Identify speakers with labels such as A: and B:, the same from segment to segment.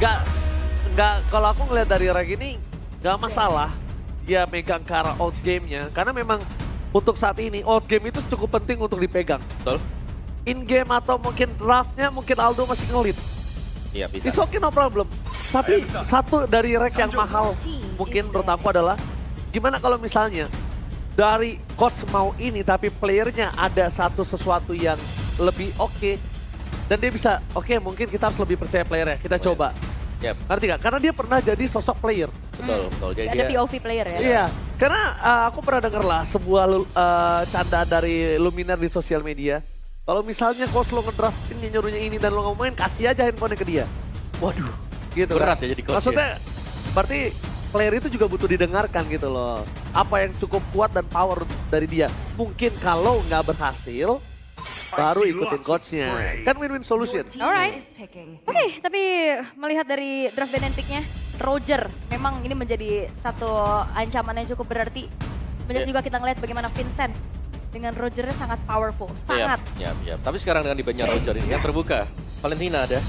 A: Nggak, nggak, kalau aku ngeliat dari rank ini nggak masalah dia megang ke arah out game-nya. Karena memang untuk saat ini out game itu cukup penting untuk dipegang.
B: Betul?
A: In game atau mungkin draftnya mungkin Aldo masih ngelit.
B: Iya bisa.
A: It's okay, no problem. Tapi satu dari rank yang mahal mungkin menurut aku adalah gimana kalau misalnya dari coach mau ini tapi playernya ada sesuatu yang lebih oke. Dan dia bisa, oke, mungkin kita harus lebih percaya playernya, kita coba.
B: Yep.
A: Ngerti gak? Karena dia pernah jadi sosok player.
B: Betul, betul. Jadi
C: Ada
B: dia
C: POV player ya.
A: Iya, karena aku pernah denger lah sebuah candaan dari Luminar di sosial media. Kalau misalnya coach lo ngedraftin nyuruhnya ini dan lo nggak mau main, kasih aja handphonenya ke dia.
B: waduh,
A: Gitu
B: berat
A: kan?
B: ya jadi coach.
A: Maksudnya, berarti player itu juga butuh didengarkan gitu loh. Apa yang cukup kuat dan power dari dia. Mungkin kalau nggak berhasil, baru ikutin coachnya. Kan win-win solution.
C: Alright. Oke, tapi melihat dari draft ban and pick-nya, Roger memang ini menjadi satu ancaman yang cukup berarti. Banyak juga kita ngeliat bagaimana Vincent dengan Rogernya sangat powerful, sangat.
B: Iya. Tapi sekarang dengan dibannya Roger ini yang terbuka. Valentina ada.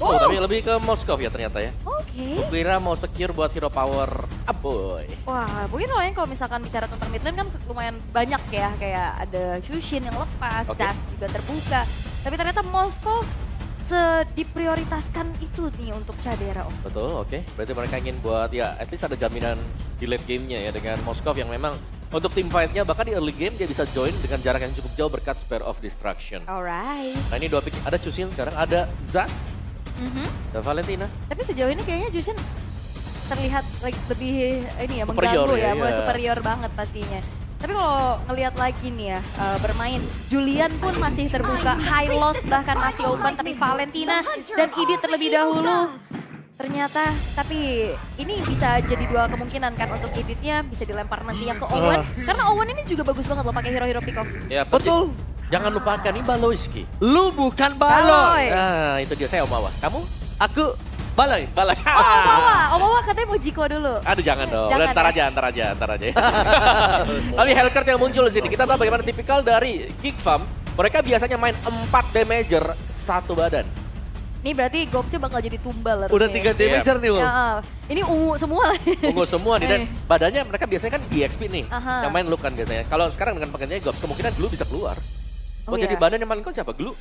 C: Oh.
B: Tapi lebih ke Moskov ya ternyata ya.
C: Oke.
B: Kira mau secure buat hero power aboy.
C: Wah, mungkin soalnya kalau misalkan bicara tentang mid lane kan lumayan banyak ya. Kayak ada Shushin yang lepas,
B: Oke.
C: Das juga terbuka. Tapi ternyata Moskov diprioritaskan itu nih untuk Cadera, Om.
B: Betul, oke. Berarti mereka ingin buat ya at least ada jaminan di late gamenya ya dengan Moskov yang memang untuk tim fight-nya bahkan di early game dia bisa join dengan jarak yang cukup jauh berkat Spare of Destruction.
C: Alright.
B: Nah ini dua pick, ada Chusin sekarang, ada Zas, dan Valentina.
C: Tapi sejauh ini kayaknya Jushin terlihat like, lebih ini ya
B: Superior
C: mengganggu
B: ya,
C: ya,
B: iya.
C: superior banget pastinya. Tapi kalau ngelihat lagi nih ya bermain, Julian pun masih terbuka, high loss bahkan masih open, tapi Valentina dan Idit terlebih dahulu. Ternyata, tapi ini bisa jadi dua kemungkinan kan untuk Iditnya bisa dilempar nanti yang ke Owen. Karena Owen ini juga bagus banget loh pakai hero-hero pick off.
B: Ya
A: Betul.
B: Jangan lupakan ini Baloyski.
A: Lu bukan
C: Baloy.
A: Baloy.
B: Nah itu dia, saya Om Awa. Kamu?
A: Aku Baloy.
B: Balai.
C: Om Awa katanya mau Jiko dulu.
B: Aduh jangan dong,
C: Jangan
B: ntar
C: ya?
B: aja. Tapi Hellcurt yang muncul di sini, kita tahu bagaimana tipikal dari Geek Farm. Mereka biasanya main 4 damager satu badan.
C: Ini berarti Gopsnya bakal jadi tumbal harusnya.
A: Udah 3 damager nih, Will.
C: Ya, ini ungu semua lah.
B: Ungu semua nih, dan
C: Eh.
B: badannya mereka biasanya kan DXP nih.
C: Aha.
B: Yang main Luke kan biasanya. Kalau sekarang dengan pakaiannya Gops, kemungkinan Glue bisa keluar.
C: Oh,
B: jadi
C: iya.
B: badan yang paling kuat siapa? Glue?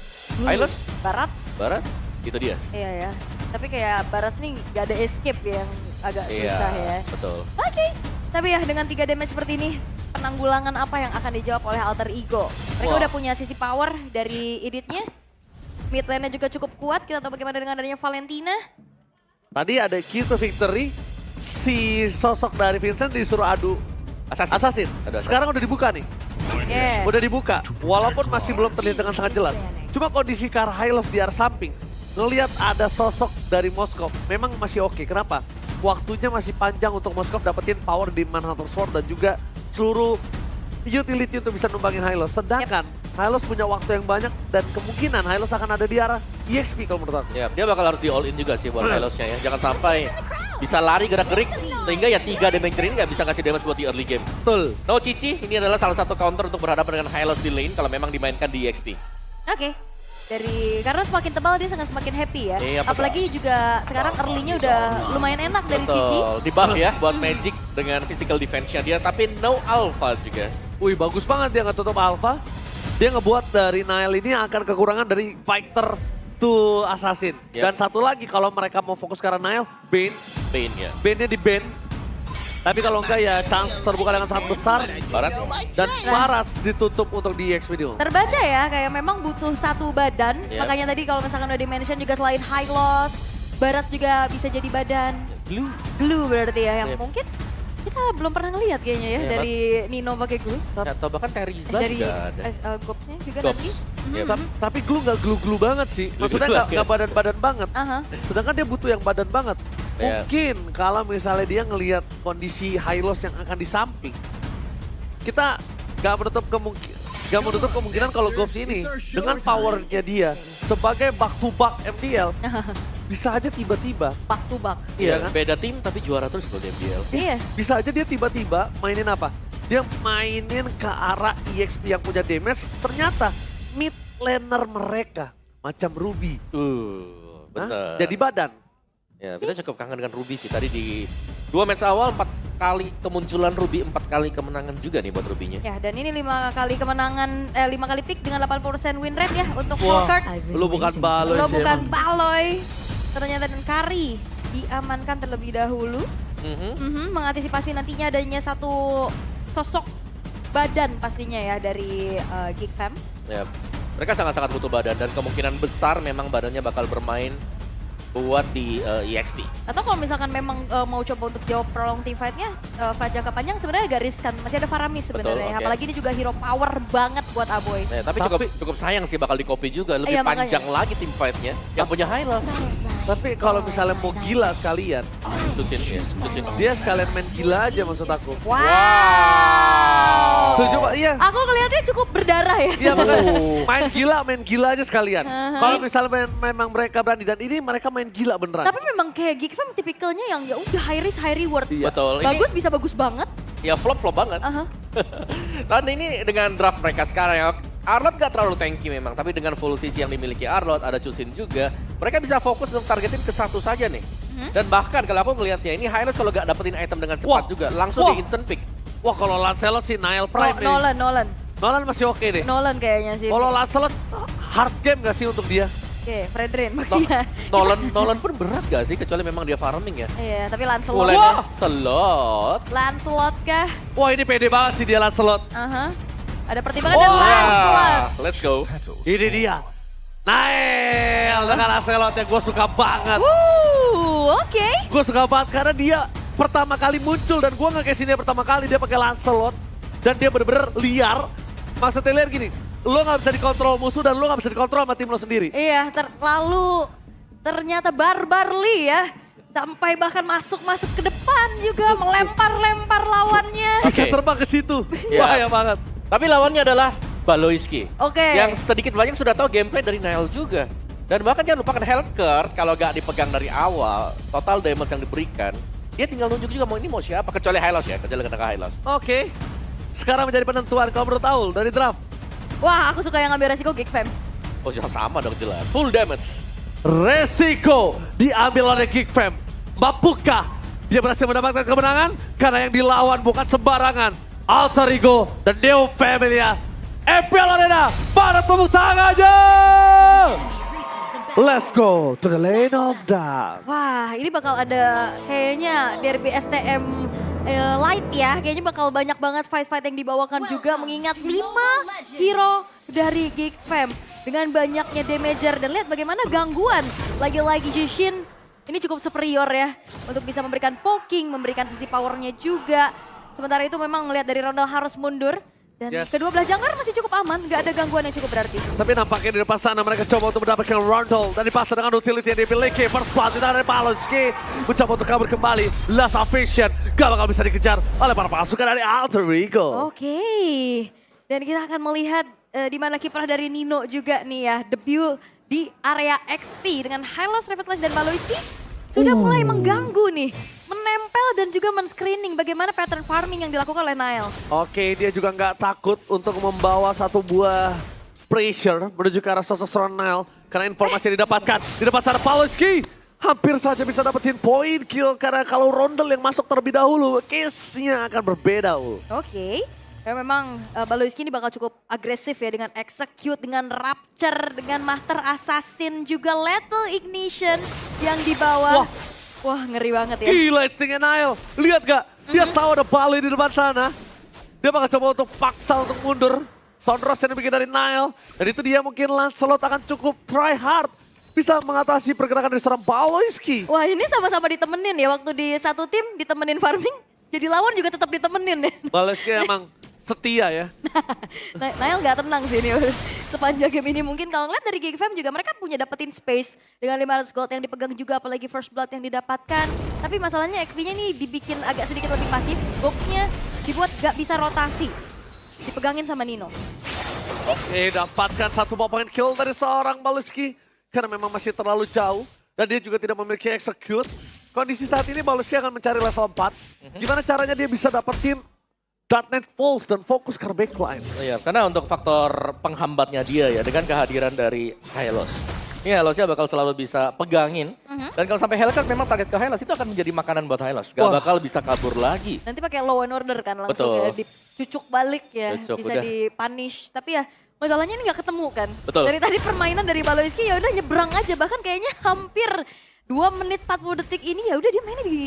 B: Hylos?
C: Barats.
B: Barat? Itu dia.
C: Iya ya. Tapi kayak Barats nih gak ada escape yang agak susah ya.
B: Betul.
C: Oke. Tapi ya dengan 3 damage seperti ini, penanggulangan apa yang akan dijawab oleh Alter Ego? Mereka
B: Wah.
C: udah punya sisi power dari Iditnya. Mid lane-nya juga cukup kuat. Kita tahu bagaimana dengan adanya Valentina.
A: Tadi ada key to victory, si sosok dari Vincent disuruh adu
B: Assassin.
A: assassin.
B: Ada assassin.
A: Sekarang udah dibuka nih.
C: Yeah.
A: Udah dibuka, walaupun masih belum terlihat dengan sangat jelas. Cuma kondisi ke arah high love di arah samping, ngelihat ada sosok dari Moskov, memang masih oke. Kenapa? Waktunya masih panjang untuk Moskov dapetin power di Manhunter Sword dan juga seluruh utility untuk bisa numbangin Hylos. Sedangkan Hylos punya waktu yang banyak dan kemungkinan Hylos akan ada di arah EXP kalau menurut aku.
B: Ya, dia bakal harus di all in juga sih buat Hylosnya ya. Jangan sampai bisa lari gerak-gerik sehingga ya 3 damage ini nggak bisa ngasih damage buat di early game.
A: Betul.
B: No Cici, ini adalah salah satu counter untuk berhadapan dengan Hylos di lane kalau memang dimainkan di EXP.
C: Oke. Karena semakin tebal dia semakin happy ya.
B: Iya, betul.
C: Apalagi juga sekarang early-nya udah lumayan enak dari Cici.
B: Betul, di buff ya buat Magic dengan physical defense-nya dia, tapi no alpha juga.
A: Wih, bagus banget dia nggak tutup alpha. Dia ngebuat dari Nile ini akan kekurangan dari fighter to assassin.
B: Yep.
A: Dan satu lagi kalau mereka mau fokus ke arah Nile, Bane.
B: Bane ya.
A: Bane-nya di ban. Tapi kalau enggak ya chance terbuka dengan sangat besar.
B: Barat.
A: Dan Barats ditutup untuk di EXP dulu.
C: Terbaca ya, kayak memang butuh satu badan.
B: Yep.
C: Makanya tadi kalau misalkan udah di-mention juga selain high loss, Barat juga bisa jadi badan.
B: Glue.
C: Glue berarti ya, yang
B: Yep.
C: mungkin kita belum pernah ngeliat kayaknya ya
B: Iya,
C: dari Nino pakai glue.
B: Atau bahkan Terizla
C: Dari
B: juga ada.
C: Gopsnya juga
B: Gops.
C: nanti.
B: Iya,
A: Tapi glue nggak glue-glue banget sih. Maksudnya
B: Glue-glue
A: nggak badan-badan banget.
C: Aha.
A: Sedangkan dia butuh yang badan banget.
B: Iya.
A: Mungkin kalau misalnya dia ngelihat kondisi high loss yang akan di samping, kita nggak menutup kemungkinan kalau Gops ini dengan powernya dia sebagai back to back MDL bisa aja tiba-tiba,
C: Back to back.
A: iya
B: Iya,
A: kan?
B: beda tim tapi juara terus loh di MDL.
C: Iya.
A: Bisa aja dia tiba-tiba mainin apa? Dia mainin ke arah EXP yang punya damage, ternyata mid laner mereka macam Ruby.
B: Bener.
A: Jadi badan.
B: Ya, kita cukup kangen dengan Ruby sih. Tadi di 2 match awal 4 kali kemunculan Ruby, 4 kali kemenangan juga nih buat Ruby-nya.
C: Ya, dan ini 5 kali kemenangan, 5 kali pick dengan 80% win rate ya untuk
A: Wah,
C: Volkart.
A: lu bukan Baloy
C: Lo
A: sih
C: bukan
A: emang.
C: Baloy. Ternyata dan Kari diamankan terlebih dahulu. Mengantisipasi nantinya adanya satu sosok badan pastinya ya dari Geek Fam.
B: Ya, mereka sangat-sangat butuh badan dan kemungkinan besar memang badannya bakal bermain buat di EXP.
C: Atau kalau misalkan memang mau coba untuk jawab prolong team fight-nya, fight jangka panjang sebenarnya agak riskan. Masih ada Faramis sebenarnya.
B: Betul, oke.
C: Apalagi ini juga hero power banget buat Aboy.
B: Nah, tapi cukup sayang sih bakal di copy juga. Lebih
C: Iya,
B: panjang
C: makanya.
B: lagi tim fight-nya yang punya Hylos.
A: Tapi kalau misalnya mau gila sekalian,
B: Tusin ya, tusin.
A: dia sekalian main gila aja maksud aku.
C: Wow.
A: Setuju Pak? Iya.
C: Aku ngelihatnya cukup berdarah ya.
A: Iya makanya main gila aja sekalian.
C: Uh-huh.
A: Kalau misalnya memang mereka berani dan ini mereka main gila beneran.
C: Tapi memang kayak Geek Fam tipikalnya yang ya udah high risk high reward.
A: Iya.
B: Betul.
C: Bagus bisa bagus banget.
B: Ya flop banget.
C: Aha.
B: Dan ini dengan draft mereka sekarang ya, Arlott gak terlalu tanky memang, tapi dengan full sisi yang dimiliki Arlott, ada Chusin juga, mereka bisa fokus untuk targetin ke satu saja nih. Dan bahkan kalau aku ngelihatnya ini Hylos kalau gak dapetin item dengan cepat
A: Wah.
B: juga, langsung
A: Wah.
B: di instant pick.
A: Wah kalau Lancelot sih Nile Prime nih.
C: Nolan
A: Masih oke deh.
C: Nolan kayaknya sih.
A: Kalau Lancelot hard game gak sih untuk dia?
C: Oke, Fredrin maksudnya.
B: Nolan pun berat gak sih, kecuali memang dia farming ya.
C: Iya, tapi Lancelot.
B: Mulai
A: Wah.
B: Slot.
C: Lancelot kah?
A: Wah ini pede banget sih dia Lancelot.
C: Aha. Ada pertimbangan dan Lancelot.
B: Let's go.
A: Ini dia. Nile dengan Lancelot yang gue suka banget.
C: Oke.
A: Gue suka banget karena dia pertama kali muncul dan gue nge-case dia pertama kali dia pakai Lancelot. Dan dia bener-bener liar. Maksudnya liar gini, lo gak bisa dikontrol musuh dan lo gak bisa dikontrol sama tim lo sendiri.
C: Iya, lalu ternyata barbarly ya. Sampai bahkan masuk ke depan juga, melempar-lempar lawannya.
A: Bisa
B: Oke.
A: terbang ke situ.
B: Ya.
A: Bahaya banget.
B: Tapi lawannya adalah Baloyski.
C: Oke.
B: Yang sedikit banyak sudah tahu gameplay dari Nile juga. Dan bahkan jangan lupakan Hellcurt, kalau gak dipegang dari awal, total damage yang diberikan, dia tinggal nunjuk juga mau ini mau siapa, kecuali Hylos ya, kecuali kena Hylos.
A: Oke. Sekarang menjadi penentuan kalau menurut Aul dari draft.
C: Wah, aku suka yang ngambil resiko Geek Fam.
B: Oh sama dong jelas, full damage.
A: Resiko diambil oleh Geek Fam. Mampukah dia berhasil mendapatkan kemenangan? Karena yang dilawan bukan sembarangan. Alter Ego dan Neo Familia. FPL Arena, pada tepuk tangan aja! Let's go to the lane of death.
C: Wah, ini bakal ada kayaknya derby STM Light ya. Kayaknya bakal banyak banget fight-fight yang dibawakan juga mengingat 5 hero dari Geek Fam. Dengan banyaknya damager dan lihat bagaimana gangguan. Lagi-lagi Jushin ini cukup superior ya. Untuk bisa memberikan poking, memberikan sisi powernya juga. Sementara itu memang melihat dari Rondal harus mundur. Dan
A: Yes.
C: kedua belah jungler masih cukup aman, nggak ada gangguan yang cukup berarti.
A: Tapi nampaknya di depan sana mereka coba untuk mendapatkan Rondal. Dan dipasang dengan utility yang dimiliki. First blood dari Baloyski. Mencoba untuk kabur kembali. Last of Vision. Gak bakal bisa dikejar oleh para pasukan dari Alter Ego.
C: Oke, dan kita akan melihat di mana kiprah dari Nino juga nih ya. Debut di area XP dengan Hylos, Revitalize, dan Baloyski. Sudah mulai mengganggu nih. Menempel dan juga men-screening bagaimana pattern farming yang dilakukan oleh Nile.
A: Oke, dia juga nggak takut untuk membawa satu buah pressure menuju ke arah sosok seorang Nile. Karena informasi yang didapatkan di depan sana Baloyski hampir saja bisa dapetin poin kill. Karena kalau Rondal yang masuk terlebih dahulu, case-nya akan berbeda.
C: Oke. Ya memang Baloyski ini bakal cukup agresif ya dengan execute, dengan rapture, dengan master assassin, juga lethal ignition yang dibawa. Wah ngeri banget ya.
A: Gila instingnya Nile. Lihat gak? Dia tahu ada Baloy di depan sana. Dia bakal coba untuk paksa untuk mundur. Thunderous yang dibikin dari Nile. Dan itu dia mungkin Lancelot akan cukup try hard. Bisa mengatasi pergerakan dari seorang Baloyski.
C: Wah ini sama-sama ditemenin ya waktu di satu tim ditemenin farming. Jadi lawan juga tetap ditemenin ya.
A: Baloyski emang setia ya.
C: Nile gak tenang sih ini sepanjang game ini. Mungkin kalau ngeliat dari Geek Fam juga mereka punya dapetin space dengan 500 gold yang dipegang juga, apalagi first blood yang didapatkan. Tapi masalahnya XP-nya ini dibikin agak sedikit lebih pasif. Boxnya dibuat gak bisa rotasi. Dipegangin sama Nino.
A: Oke, dapatkan satu point kill dari seorang Baloyski. Karena memang masih terlalu jauh. Dan dia juga tidak memiliki execute. Kondisi saat ini Baloyski akan mencari level 4. Gimana caranya dia bisa dapetin Darknet Falls dan fokus ke backline.
B: Iya, karena untuk faktor penghambatnya dia ya dengan kehadiran dari Hylos. Ini Hylosnya bakal selalu bisa pegangin. Dan kalau sampai Hellcat memang target ke Hylos itu akan menjadi makanan buat Hylos. Gak
A: Wah.
B: bakal bisa kabur lagi.
C: Nanti pakai law and order kan langsung
B: Betul.
C: ya, dicucuk balik ya,
B: Cucuk,
C: bisa
B: udah.
C: dipunish. Tapi ya masalahnya ini nggak ketemu kan.
B: Betul.
C: Dari tadi permainan dari Baloiski ya udah nyebrang aja, bahkan kayaknya hampir 2 menit 40 detik ini ya udah dia mainnya di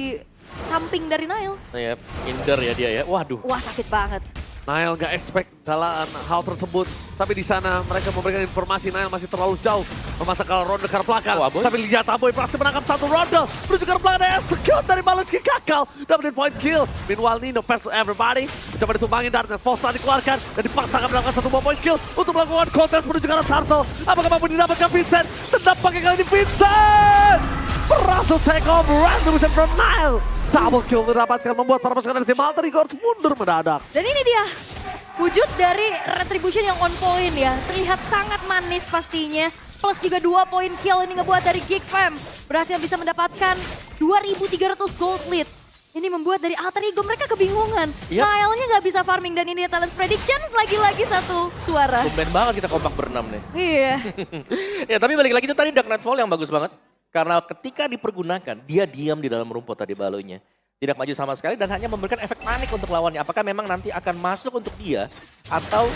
C: samping dari Nile.
B: Nah, ya, minder ya dia ya. Waduh.
C: Wah sakit banget.
A: Nile gak expect dalam hal tersebut. Tapi di sana mereka memberikan informasi Nile masih terlalu jauh. Memasak ronde ke arah belakang.
B: Oh, Aboy.
A: Tapi lihat Aboy berhasil menangkap satu ronde. Menuju ke arah belakang dan execute dari Baloiski gagal. Dapetin point kill. Meanwhile Nino versus everybody. Mencoba ditumbangin dan Fosta dikeluarkan. Dan dipaksakan melakukan satu buah point kill. Untuk melakukan kontes menuju ke arah Turtle. Apakah mampu didapatkan Vincent? Tetap pakai kali ini Vincent. Berhasil take over random from Nile. Double kill didapatkan membuat para pasukan dari tim Alter Ego harus mundur mendadak.
C: Dan ini dia wujud dari Retribution yang on point ya. Terlihat sangat manis pastinya. Plus juga 2 poin kill ini ngebuat dari Geek Fam. Berhasil bisa mendapatkan 2.300 gold lead. Ini membuat dari Alter Ego mereka kebingungan.
B: Yep.
C: Nile-nya nggak bisa farming dan ini Talents Prediction lagi-lagi satu suara.
B: Tumben banget kita kompak berenam nih.
C: Iya.
B: Ya tapi balik lagi itu tadi Dark Nightfall yang bagus banget. Karena ketika dipergunakan, dia diam di dalam rumput tadi balonya. Tidak maju sama sekali dan hanya memberikan efek panik untuk lawannya. Apakah memang nanti akan masuk untuk dia atau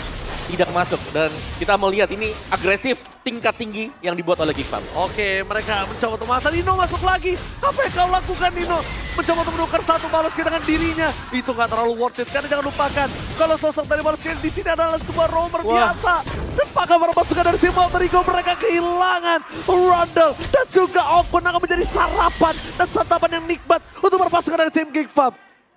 B: tidak masuk. Dan kita melihat ini agresif tingkat tinggi yang dibuat oleh Geek Fam.
A: Oke, mereka mencoba untuk masa Nino masuk lagi. Apa yang kau lakukan Nino? Mencoba untuk menukar satu Baloiski dengan dirinya. Itu gak terlalu worth it. Karena jangan lupakan, kalau sosok dari Baloiski di sini adalah sebuah roamer biasa. Dan maka para pasukan dari tim Alter Ego mereka kehilangan Rondel. Dan juga Okun akan menjadi sarapan dan santapan yang nikmat untuk para pasukan dari tim Geek Fam.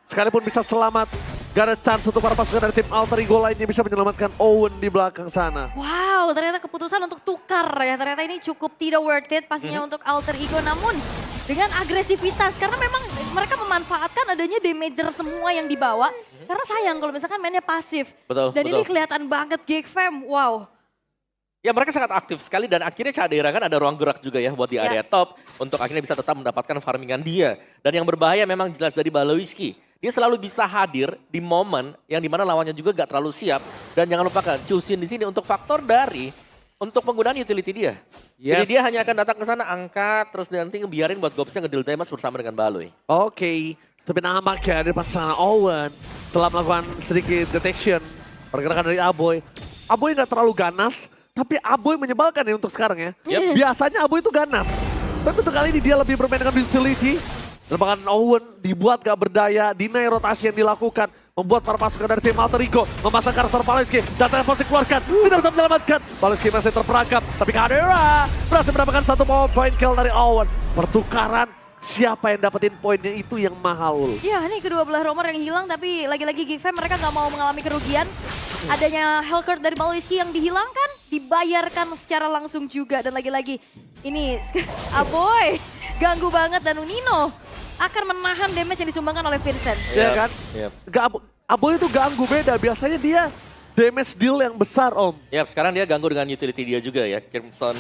A: Sekalipun bisa selamat, gak ada chance untuk para pasukan dari tim Alter Ego lainnya bisa menyelamatkan Owen di belakang sana.
C: Wow, ternyata keputusan untuk tukar ya. Ternyata ini cukup tidak worth it pastinya untuk Alter Ego. Namun dengan agresivitas, karena memang mereka memanfaatkan adanya damager semua yang dibawa. Karena sayang kalau misalkan mainnya pasif.
B: Betul,
C: Dan
B: betul.
C: ini kelihatan banget Geek Fam, wow.
B: Ya mereka sangat aktif sekali dan akhirnya Cadera kan ada ruang gerak juga ya buat di area top. Untuk akhirnya bisa tetap mendapatkan farmingan dia. Dan yang berbahaya memang jelas dari Baloiski. Dia selalu bisa hadir di momen yang dimana lawannya juga gak terlalu siap. Dan jangan lupakan Chusin di sini untuk faktor dari untuk penggunaan utility dia. Jadi
A: Yes.
B: dia hanya akan datang ke sana angkat terus nanti ngebiarin buat Gobsnya ngedeal damage bersama dengan Baloi.
A: Oke, tapi nampaknya dari pasangan Owen telah melakukan sedikit detection pergerakan dari Aboy. Aboy nggak terlalu ganas, tapi Aboy menyebalkan ya untuk sekarang ya.
B: Yep.
A: Biasanya Aboy itu ganas, tapi untuk kali ini dia lebih bermain dengan utility. Dan bahkan Owen dibuat gak berdaya, deny rotasi yang dilakukan. Membuat para pasukan dari tim Alter Ego memasang karakter Baloiski. Dan telepon dikeluarkan, tidak bisa menyelamatkan. Baloiski masih terperangkap, tapi Cadera berhasil mendapatkan satu point kill dari Owen. Pertukaran, siapa yang dapetin poinnya itu yang mahal.
C: Ya ini kedua belah roamer yang hilang tapi lagi-lagi Geek Fam mereka nggak mau mengalami kerugian. Adanya Hellcat dari Baloiski yang dihilangkan, dibayarkan secara langsung juga. Dan lagi-lagi ini Aboy ganggu banget dan Nino akan menahan damage yang disumbangkan oleh Vincent.
A: Ya kan?
B: Yep.
A: Aboy itu ganggu beda, biasanya dia damage deal yang besar Om.
B: Yap, sekarang dia ganggu dengan utility dia juga ya. Crimson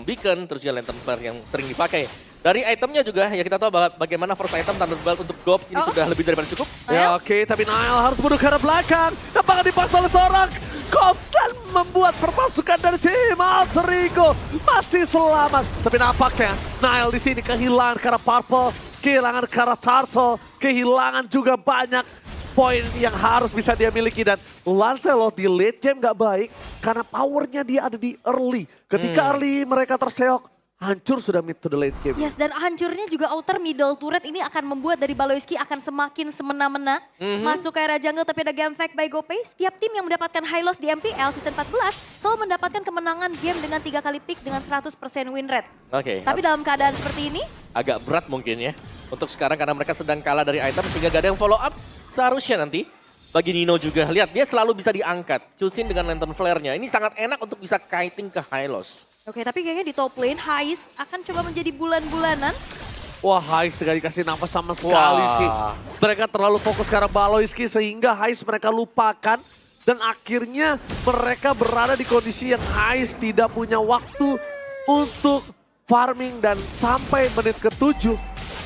B: Beacon, terus juga Lantern Flare yang sering dipakai. Dari itemnya juga, ya kita tahu bagaimana first item Thunderbolt untuk Gobs ini sudah lebih daripada cukup.
A: Ya oke, tapi Nile harus mundur ke arah belakang. Apakah dipaksa oleh seorang Gobs dan membuat perpasukan dari tim Alter Ego masih selamat. Tapi nampaknya Nile di sini kehilangan ke arah Purple, kehilangan ke arah Turtle, kehilangan juga banyak poin yang harus bisa dia miliki. Dan Lancelot di late game gak baik karena powernya dia ada di early. Ketika early mereka terseok, hancur sudah mid to the late game.
C: Yes, dan hancurnya juga outer middle turret ini akan membuat dari Baloiski akan semakin semena-mena. Masuk ke area jungle tapi ada game fact by GoPay. Setiap tim yang mendapatkan high loss di MPL season 14 selalu mendapatkan kemenangan game dengan 3 kali pick dengan 100% win rate.
B: Oke.
C: Tapi dalam keadaan seperti ini,
B: Agak berat mungkin ya. Untuk sekarang karena mereka sedang kalah dari item sehingga gak ada yang follow up. Seharusnya nanti bagi Nino juga. Lihat dia selalu bisa diangkat. Chusin dengan Lantern Flare-nya. Ini sangat enak untuk bisa kiting ke high loss.
C: oke tapi kayaknya di top lane, Hais akan coba menjadi bulan-bulanan.
A: Wah, Hais tidak dikasih nafas sama sekali
B: Wah.
A: sih. Mereka terlalu fokus ke arah Baloiski sehingga Hais mereka lupakan. Dan akhirnya mereka berada di kondisi yang Hais tidak punya waktu untuk farming. Dan sampai menit ke-7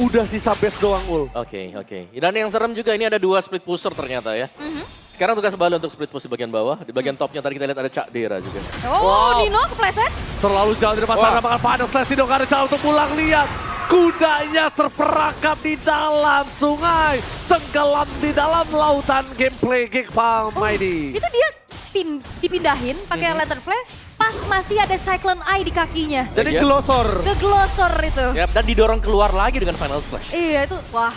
A: udah sisa base doang Ul.
B: Oke. Dan yang serem juga ini ada 2 split pusher ternyata ya. sekarang tugas Balo untuk split push di bagian bawah. Di bagian topnya tadi kita lihat ada Cak Dera juga.
C: Oh, Nino kepleset.
A: Terlalu jauh di depan
B: Wah.
A: sana, bahkan Final Slash Nino gak ada cara untuk pulang. Lihat, kudanya terperangkap di dalam sungai, tenggelam di dalam lautan gameplay Geekfam Mighty.
C: Itu dia dipindahin pakai lantern flare pas masih ada Cyclone Eye di kakinya.
A: Jadi
B: Iya.
A: glosor.
C: The Glossor itu.
B: Ya, dan didorong keluar lagi dengan Final Slash.
C: Iya itu, wah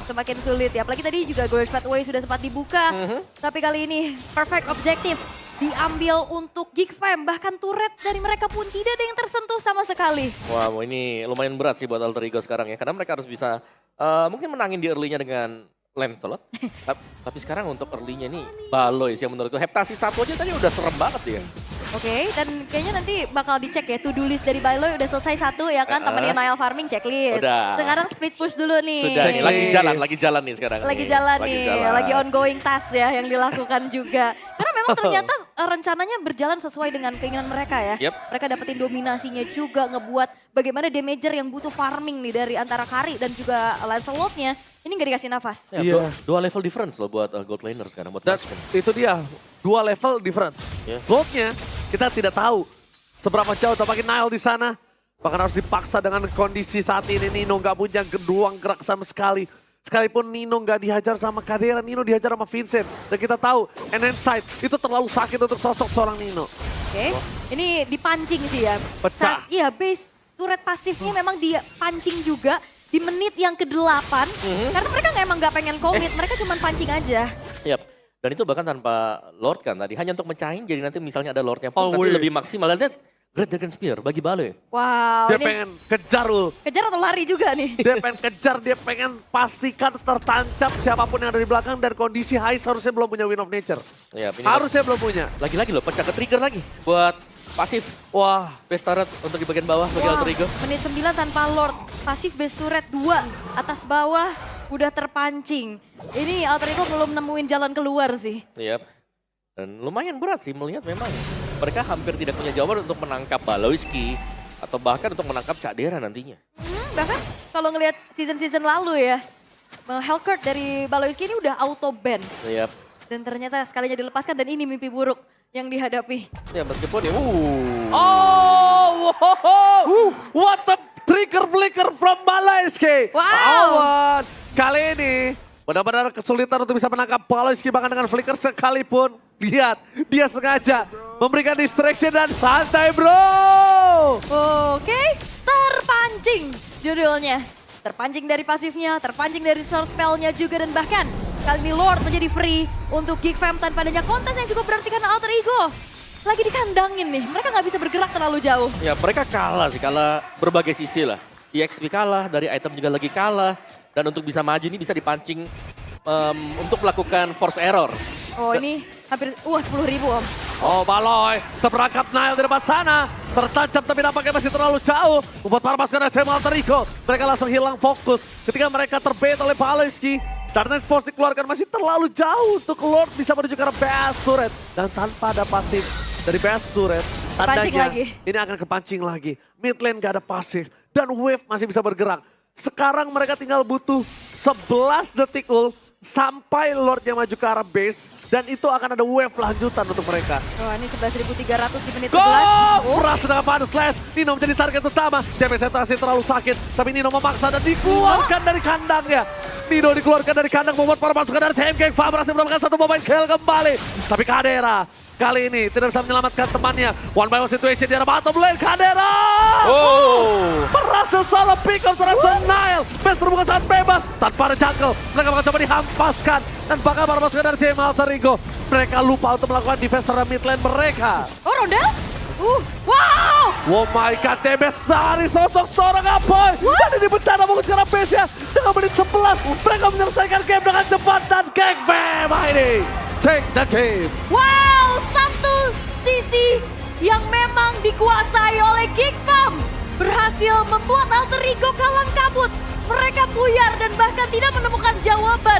C: semakin sulit ya. Apalagi tadi juga Gorge Pathway sudah sempat dibuka. Tapi kali ini perfect objective diambil untuk Geekfam. Bahkan turret dari mereka pun tidak ada yang tersentuh sama sekali.
B: Wah, ini lumayan berat sih buat Alter Ego sekarang ya. Karena mereka harus bisa mungkin menangin di early-nya dengan Lancelot. Tapi sekarang untuk early-nya nih Baloy sih yang menurutku. Heptasi 1 aja tadi udah serem banget dia.
C: Oke, dan kayaknya nanti bakal dicek ya, to-do list dari Baloy udah selesai 1 ya kan, temenin Nile Farming checklist.
B: Udah.
C: Sekarang split push dulu nih.
B: Sudah nih, lagi jalan nih sekarang.
C: Lagi
B: nih.
C: jalan nih, lagi ongoing task ya yang dilakukan juga. Karena memang ternyata rencananya berjalan sesuai dengan keinginan mereka ya.
B: Yep.
C: Mereka dapetin dominasinya juga, ngebuat bagaimana damager yang butuh farming nih dari antara Kari dan juga Lancelot-nya. Ini gak dikasih nafas.
B: Ya,
A: Iya.
B: dua level difference loh buat gold laner sekarang, buat
A: Dan
B: matchman.
A: itu dia, 2 level difference.
B: Yeah.
A: Goldnya kita tidak tahu seberapa jauh tampaknya Nile di sana. Bahkan harus dipaksa dengan kondisi saat ini. Nino nggak punya ruang gerak sama sekali. Sekalipun Nino nggak dihajar sama Kadera, Nino dihajar sama Vincent. Dan kita tahu Enhance Sight itu terlalu sakit untuk sosok seorang Nino.
C: Oke, ini dipancing sih ya.
A: Pecah.
C: Iya, base turret pasifnya memang dipancing juga di menit yang ke-8. Karena mereka emang nggak pengen komit, mereka cuma pancing aja.
B: Yap. Dan itu bahkan tanpa Lord kan tadi, hanya untuk mecahin jadi nanti misalnya ada Lordnya pun
A: Oh,
B: nanti
A: wih.
B: lebih maksimal. Lihat, Great Dragon Spear bagi Baloy.
C: Wow,
A: Dia
C: ini
A: pengen kejar Ul.
C: kejar atau lari juga nih.
A: Dia pengen kejar, dia pengen pastikan tertancap siapapun yang ada di belakang. Dan kondisi High harusnya belum punya Win of Nature.
B: Ya, ini
A: Harusnya belum punya.
B: lagi-lagi loh, pecah ke trigger lagi buat pasif.
A: Wah,
B: Best turret untuk di bagian bawah bagi
C: Wow,
B: Alter Ego.
C: menit 9 tanpa Lord. Pasif base turret 2. Atas bawah udah terpancing. Ini Alter Ego belum nemuin jalan keluar sih.
B: Yap. Dan lumayan berat sih melihat memang mereka hampir tidak punya jawaban untuk menangkap Baloyski atau bahkan untuk menangkap Cak Dera nantinya.
C: Bahkan kalau ngelihat season-season lalu ya, Hellcurt dari Baloyski ini udah auto ban.
B: Yap.
C: Dan ternyata sekalinya dilepaskan dan ini mimpi buruk yang dihadapi.
B: Ya meskipun ya,
A: oh, what the trigger flicker from Baloyski.
C: Wow.
A: Awan, kali ini benar-benar kesulitan untuk bisa menangkap Baloyski bahkan dengan flicker sekalipun. Lihat, dia sengaja memberikan distraction dan santai bro.
C: Oke, terpancing judulnya. Terpancing dari pasifnya, terpancing dari source spellnya juga dan bahkan kali ini Lord menjadi free untuk Geekfam tanpa adanya kontes yang cukup berarti karena Alter Ego lagi dikandangin nih. Mereka nggak bisa bergerak terlalu jauh.
B: ya mereka kalah sih, kalah berbagai sisi lah. EXP kalah, dari item juga lagi kalah. Dan untuk bisa maju ini bisa dipancing untuk melakukan force error.
C: Oh ini hampir 10.000 om.
A: Oh Baloy, terperangkap Nile di depan sana. Tertancap tapi nampaknya masih terlalu jauh. Membuat para pasukan dari tim Alter Ego. Mereka langsung hilang fokus ketika mereka terbait oleh Baloyski. Karena force dikeluarkan masih terlalu jauh untuk Lord bisa menuju ke arah Best Turret. Dan tanpa ada pasif dari Best Turret,
C: Pancing
A: tandanya
C: lagi.
A: ini akan kepancing lagi. Mid lane gak ada pasif dan wave masih bisa bergerak. Sekarang mereka tinggal butuh 11 detik ul sampai Lordnya maju ke arah base. Dan itu akan ada wave lanjutan untuk mereka.
C: Wah ini 11.300 di menit 11.
A: Go!
C: Oh,
A: Berhasil dengan Final Slash. Nino menjadi target utama. Damage sentrasi terlalu sakit. Tapi Nino memaksa dan dikeluarkan dari kandangnya. Nino dikeluarkan dari kandang membuat para pasukan dari TM Geekfam berhasil mendapatkan satu pemain kill kembali. Tapi Kadera kali ini tidak bisa menyelamatkan temannya. One by one situation di arah bottom lane. Kadera! Berhasil solo pick up terhadap Nile. Best terbuka saat bebas. Tanpa ada jungle. Mereka bakal coba dihampaskan. Dan bahkan para pasukan dari tim Alter Ego. Mereka lupa untuk melakukan defense terhadap mid lane mereka.
C: oh Ronda? Wow!
A: Oh my god, TBS dari sosok seorang Apoy. Dan ini bencana banget sekarang base-nya. Dengan menit 11, mereka menyelesaikan game dengan cepat. Dan Geekfam ini take the game.
C: Wow, satu sisi yang memang dikuasai oleh Geekfam berhasil membuat Alter Ego kalang kabut. Mereka buyar dan bahkan tidak menemukan jawaban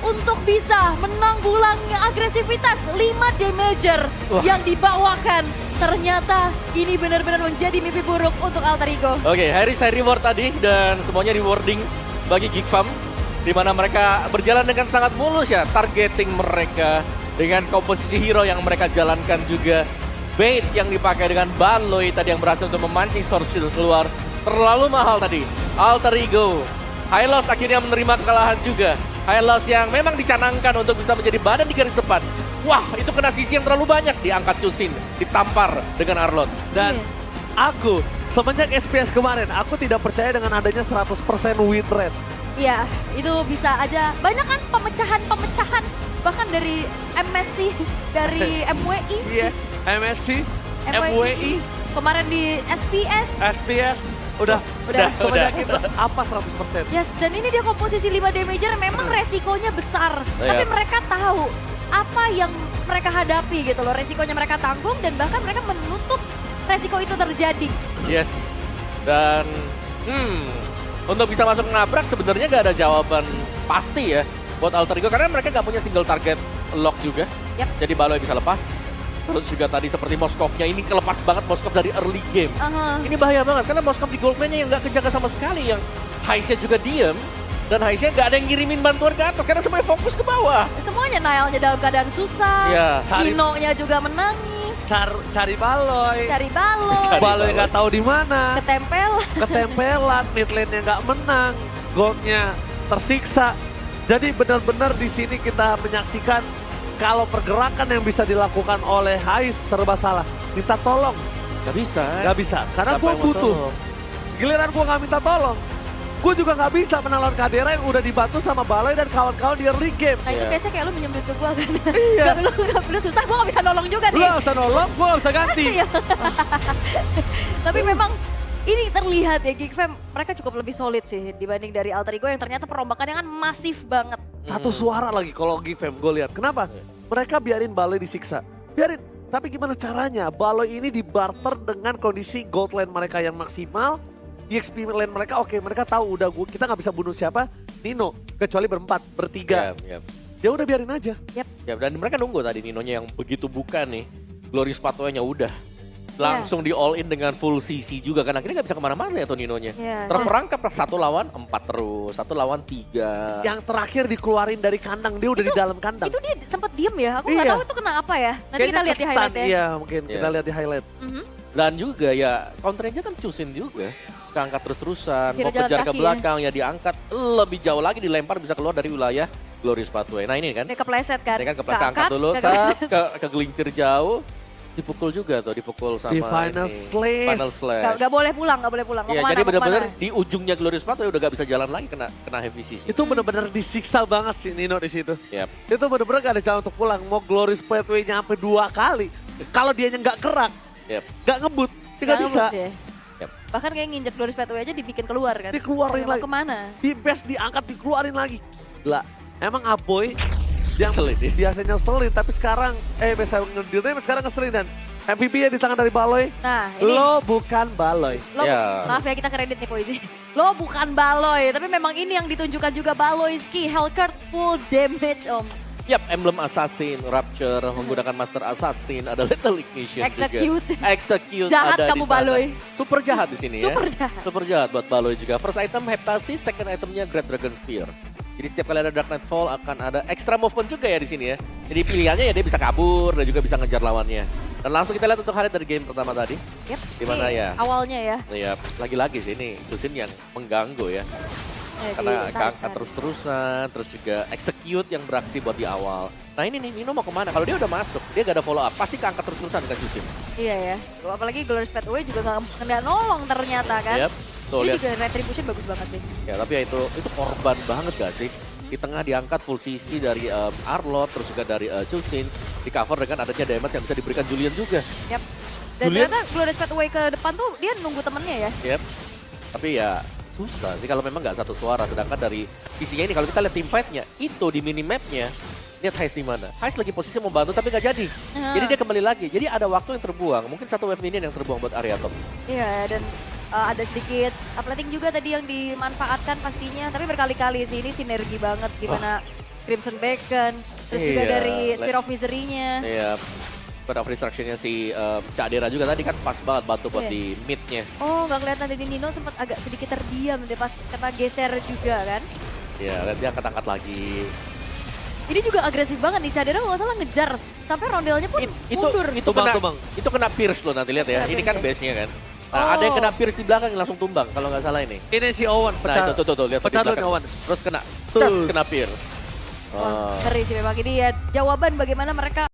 C: untuk bisa menanggulangi agresivitas 5 damager yang dibawakan. Ternyata ini benar-benar menjadi mimpi buruk untuk Alter Ego.
B: Oke, Harry saya reward tadi dan semuanya rewarding bagi Geekfam. Di mana mereka berjalan dengan sangat mulus ya, targeting mereka dengan komposisi hero yang mereka jalankan juga. Bait yang dipakai dengan Baloy tadi yang berhasil untuk memancing Sword Shield keluar. Terlalu mahal tadi. Alter Ego. Hylos akhirnya menerima kekalahan juga. Hylos yang memang dicanangkan untuk bisa menjadi badan di garis depan. Wah, itu kena sisi yang terlalu banyak. Diangkat Chusin, ditampar dengan Arlott.
A: Dan aku, semenjak SPS kemarin, aku tidak percaya dengan adanya 100% win rate.
C: Iya, itu bisa aja. Banyak kan pemecahan-pemecahan. Bahkan dari MSC, dari MWI.
A: Iya, MSC, MWI,
C: Kemarin di SPS.
A: SPS, udah semenjak itu apa 100%?
C: Yes, dan ini dia komposisi 5 damager memang resikonya besar.
B: Iya.
C: Tapi mereka tahu apa yang mereka hadapi gitu loh. Resikonya mereka tanggung dan bahkan mereka menutup resiko itu terjadi.
B: Yes. Dan untuk bisa masuk nabrak sebenarnya gak ada jawaban pasti ya buat Alter Ego karena mereka gak punya single target lock juga.
C: Yap.
B: Jadi Baloy bisa lepas. Terus juga tadi seperti Moskovnya ini kelepas banget Moskov dari early game. Ini bahaya banget karena Moskov di goldman-nya yang gak kejaga sama sekali. Yang Heissnya juga diem. Dan Heissnya gak ada yang ngirimin bantuan ke atas karena semuanya fokus ke bawah.
C: Semuanya Nailnya dalam keadaan susah.
B: Iya.
C: Nino-nya juga menangis.
A: Cari Baloy.
C: Cari Baloy.
B: Cari
A: Baloy nggak tahu di mana. Ketempelan, mid lane-nya nggak menang, goldnya tersiksa. Jadi benar-benar di sini kita menyaksikan kalau pergerakan yang bisa dilakukan oleh Heiss serba salah. Minta tolong,
B: Gak bisa.
A: nggak bisa. Karena
B: Siapa
A: gue
B: yang mau
A: butuh.
B: tolong?
A: Giliran gue nggak minta tolong, gue juga nggak bisa menang lawan Kadera yang udah dibantu sama Baloy dan kawan-kawan di early game.
C: Nah itu
B: Iya.
C: biasanya kayak lu minjem duit ke gue kan.
A: Iya.
C: Lu susah, gue gak bisa nolong juga
A: Lu
C: nih.
A: nggak bisa nolong, gue nggak bisa ganti.
C: Iya. Tapi memang ini terlihat ya Geek Fam, mereka cukup lebih solid sih dibanding dari Alter Ego yang ternyata perombakannya kan masif banget.
A: Satu suara lagi kalau Gifem gue lihat. Kenapa? Mereka biarin Baloy disiksa. Biarin. Tapi gimana caranya? Baloy ini dibarter dengan kondisi gold lane mereka yang maksimal. EXP lane mereka oke, mereka tahu udah kita nggak bisa bunuh siapa? Nino. Kecuali berempat, bertiga.
B: Yap.
A: Ya udah biarin aja.
B: Ya, dan mereka nunggu tadi Ninonya yang begitu buka nih. Glorious Pathway-nya udah. Langsung di all in dengan full CC juga kan. Akhirnya gak bisa kemana-mana ya tuh Ninonya.
C: Iya.
B: Terperangkap 1 lawan 4 terus. 1 lawan 3.
A: Yang terakhir dikeluarin dari kandang, dia udah di dalam kandang.
C: Itu dia sempat diem ya, aku nggak
A: Iya.
C: tahu itu kena apa ya. Nanti
A: Kayaknya
C: kita lihat di
A: ke-stun,
C: highlight ya.
A: Iya mungkin,
B: Iya.
A: kita lihat di highlight.
C: Mhm.
B: Dan juga ya counternya kan Chusin juga. Keangkat terus-terusan.
C: Kira
B: Mau
C: jalan
B: kejar ke
C: kaki
B: belakang ya diangkat. Lebih jauh lagi dilempar bisa keluar dari wilayah Glorious Pathway. Nah ini kan.
C: Dia kepleset kan.
B: Ini kan keangkat dulu. Saat ke gelincir jauh. Dipukul juga tuh, dipukul sama
A: Di final
B: ini.
A: slash.
B: Final slash.
C: Gak boleh pulang, gak boleh pulang. Mau
B: Iya,
C: kemana,
B: jadi
C: mau
B: benar-benar
C: kemana?
B: di ujungnya Glorious Pathway udah gak bisa jalan lagi kena heavy CC.
A: Itu benar-benar disiksa banget sih Nino di situ.
B: Yap.
A: Itu benar-benar gak ada jalan untuk pulang. Mau Glorious Pathway-nya sampai 2 kali. Kalau dianya nggak gerak,
B: Yap.
A: nggak ngebut, dia nggak
C: Nggak
A: bisa.
C: ngebut ya.
B: Yap.
C: Bahkan kayak nginjek Glorious Pathway aja dibikin keluar kan.
A: Dikeluarin
C: Mau
A: lagi.
C: kemana?
A: Di best diangkat, dikeluarin lagi. Gila, emang Aboy yang
B: Ngeselin dia.
A: biasanya ngeselin, tapi sekarang, biasa ngedilnya sekarang ngeselin dan MVP-nya di tangan dari Baloy.
C: Nah ini
A: Lo bukan Baloy.
C: Lo,
B: Ya.
C: maaf ya kita kredit nih Poizi. Lo bukan Baloy, tapi memang ini yang ditunjukkan juga Baloyski. Hellcurt full damage om.
B: Yap, emblem Assassin, Rapture, menggunakan Master Assassin, ada Lethal Ignition
C: Execute.
B: juga. Execute.
C: Jahat
B: ada
C: kamu,
B: di sana.
C: Baloy.
B: Super jahat di sini ya.
C: Super jahat.
B: Super jahat buat Baloy juga. First item Heptasis, second itemnya Great Dragon Spear. Jadi setiap kali ada Dark Nightfall akan ada extra movement juga ya di sini ya. Jadi pilihannya ya dia bisa kabur dan juga bisa ngejar lawannya. Dan langsung kita lihat untuk highlight dari game pertama tadi.
C: Yep.
B: Gimana
C: Ini
B: ya?
C: Awalnya ya.
B: Iya, lagi-lagi sih ini Chusin yang mengganggu ya. Karena keangkat terus-terusan, terus juga execute yang beraksi buat di awal. Nah ini nih, Nino mau kemana? Kalau dia udah masuk, dia gak ada follow up, pasti keangkat terus-terusan dengan Chusin.
C: Iya ya. Apalagi Glorious Pathway juga nggak nolong ternyata kan.
B: Yap, tuh
C: Ini
B: lihat.
C: juga retribution bagus banget sih.
B: Ya tapi ya itu korban banget gak sih? Di tengah diangkat full CC dari Arlott, terus juga dari Chusin. Di cover dengan adanya damage yang bisa diberikan Julian juga.
C: Yap. Dan
B: Julian-
C: ternyata Glorious Pathway ke depan tuh dia nunggu temennya ya.
B: Yep. Tapi ya susah sih kalau memang nggak satu suara. Sedangkan dari sisinya ini kalau kita lihat team fight-nya, itu di minimap-nya, lihat Heiss di mana. Heiss lagi posisi mau bantu tapi nggak jadi. Jadi dia kembali lagi. Jadi ada waktu yang terbuang. Mungkin satu wave minion yang terbuang buat area top.
C: Iya dan ada sedikit uplating juga tadi yang dimanfaatkan pastinya. Tapi berkali-kali sih ini sinergi banget gimana Crimson Beacon. Terus juga
B: Iya,
C: dari Sphere of Misery-nya.
B: Iya. Pada restruction-nya si Cak Dera juga tadi kan pas banget bantu buat
C: Iya.
B: di mid-nya.
C: Oh nggak kelihatan dari Nino sempat agak sedikit terdiam deh pas kena geser juga kan.
B: Ya, lihat dia angkat-angkat lagi.
C: Ini juga agresif banget nih, Cadera kalau nggak salah ngejar. Sampai rondelnya pun mundur.
B: Itu kena Pierce loh nanti lihat ya.
C: Kena
B: Ini
C: Pierce
B: kan
C: ya.
B: base-nya kan. Nah, ada yang kena Pierce di belakang yang langsung tumbang kalau nggak salah ini.
A: Ini si Owen pecah.
B: Nah, itu lihat
A: pecah
B: di belakang.
A: Owen.
B: Terus kena
A: Terus.
B: kena Pierce.
C: Wah, ngeri sih memang ini ya jawaban bagaimana mereka